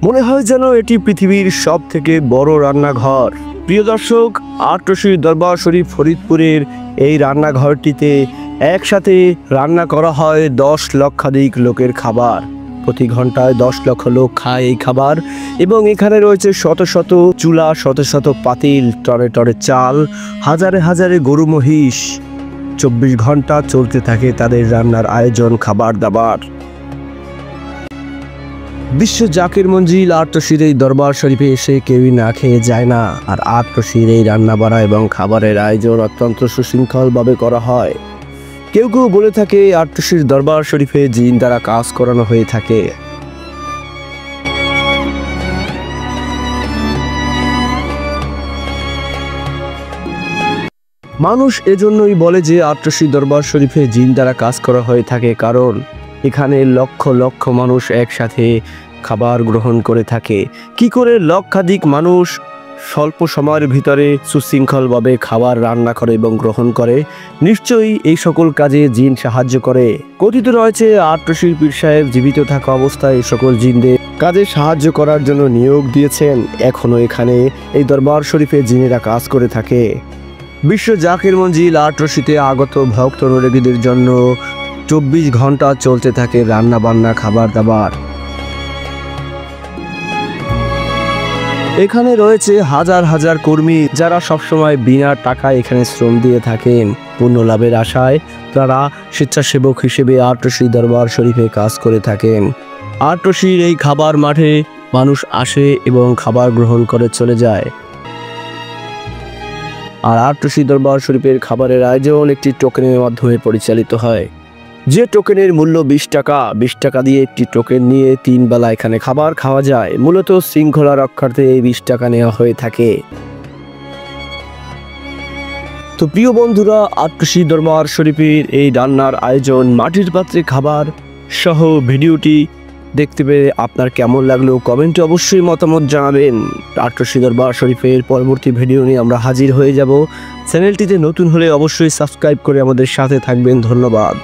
মনে হয় যেন এটি পৃথিবীর সব থেকে বড় রান্নাঘর। প্রিয় দর্শক, আটরশির দরবার শরীফ ফরিদপুরের এই রান্নাঘরটিতে একসাথে রান্না করা হয় 10 লক্ষাধিক লোকের খাবার। প্রতি ঘন্টায় 10 লক্ষ লোক খায় এই খাবার। এবং এখানে রয়েছে শত শত চুলা, শত শত পাতিল, টরে টরে চাল, হাজারে হাজারে গরু মহিষ। 24 ঘন্টা চলতে থাকে তাদের রান্নার আয়োজন, খাবার দাবার। বিশ্ব জাকির মঞ্জিল আটরশির এই দরবার শরীফে এসে কেউই না খেয়ে যায় না। আর আটরশির এই রান্না বাড়া এবং খাবারের আয়োজন অত্যন্ত সুশৃঙ্খলভাবে করা হয়। কেউ কেউ বলে থাকে আটরশির দরবার শরীফে জিন দ্বারা কাজ করানো হয়ে থাকে। মানুষ এজন্যই বলে যে আটরশির দরবার শরীফে জিন দ্বারা কাজ করা হয়ে থাকে, কারণ এখানে লক্ষ লক্ষ মানুষ একসাথে খাবার গ্রহণ করে থাকে। কি করে লক্ষাধিক মানুষ স্বল্প সময়ের ভিতরে সুশৃঙ্খলভাবে খাবার রান্না করে এবং গ্রহণ করে? নিশ্চয়ই এই সকল কাজে জিন সাহায্য করে। কথিত রয়েছে আটরশির পীর সাহেব জীবিত থাকা অবস্থায় এই সকল জিনদের কাজে সাহায্য করার জন্য নিয়োগ দিয়েছেন। এখনো এখানে এই দরবার শরীফে জিনেরা কাজ করে থাকে। বিশ্ব জাকির মঞ্জিল আটরশিতে আগত ভক্ত অনুরাগীদের জন্য 24 ঘন্টা চলতে থাকে রান্না বান্না, খাবার দাবার। এখানে রয়েছে হাজার হাজার কর্মী যারা সবসময় বিনা টাকায় এখানে শ্রম দিয়ে থাকেন। পূর্ণ লাভের আশায় তারা স্বেচ্ছাসেবক হিসেবে আটরশি দরবার শরীফে কাজ করে থাকেন। আটরশির এই খাবার মাঠে মানুষ আসে এবং খাবার গ্রহণ করে চলে যায়। আর আটরশি দরবার শরীফের খাবারের আয়োজন একটি টোকেনের মাধ্যমে পরিচালিত হয়। যে টোকেনের মূল্য 20 টাকা। 20 টাকা দিয়ে একটি টোকেন নিয়ে 3 বেলা এখানে খাবার খাওয়া যায়। মূলত শৃঙ্খলা রক্ষার্থে এই 20 টাকা নেওয়া হয়ে থাকে। তো প্রিয় বন্ধুরা, আটরশি দরবার শরীফের এই রান্নার আয়োজন, মাটির পাত্রে খাবার সহ ভিডিওটি দেখতে পেয়ে আপনার কেমন লাগলো কমেন্টে অবশ্যই মতামত জানাবেন। আটরশি দরবার শরীফের পরবর্তী ভিডিও নিয়ে আমরা হাজির হয়ে যাব। চ্যানেলটিতে নতুন হলে অবশ্যই সাবস্ক্রাইব করে আমাদের সাথে থাকবেন। ধন্যবাদ।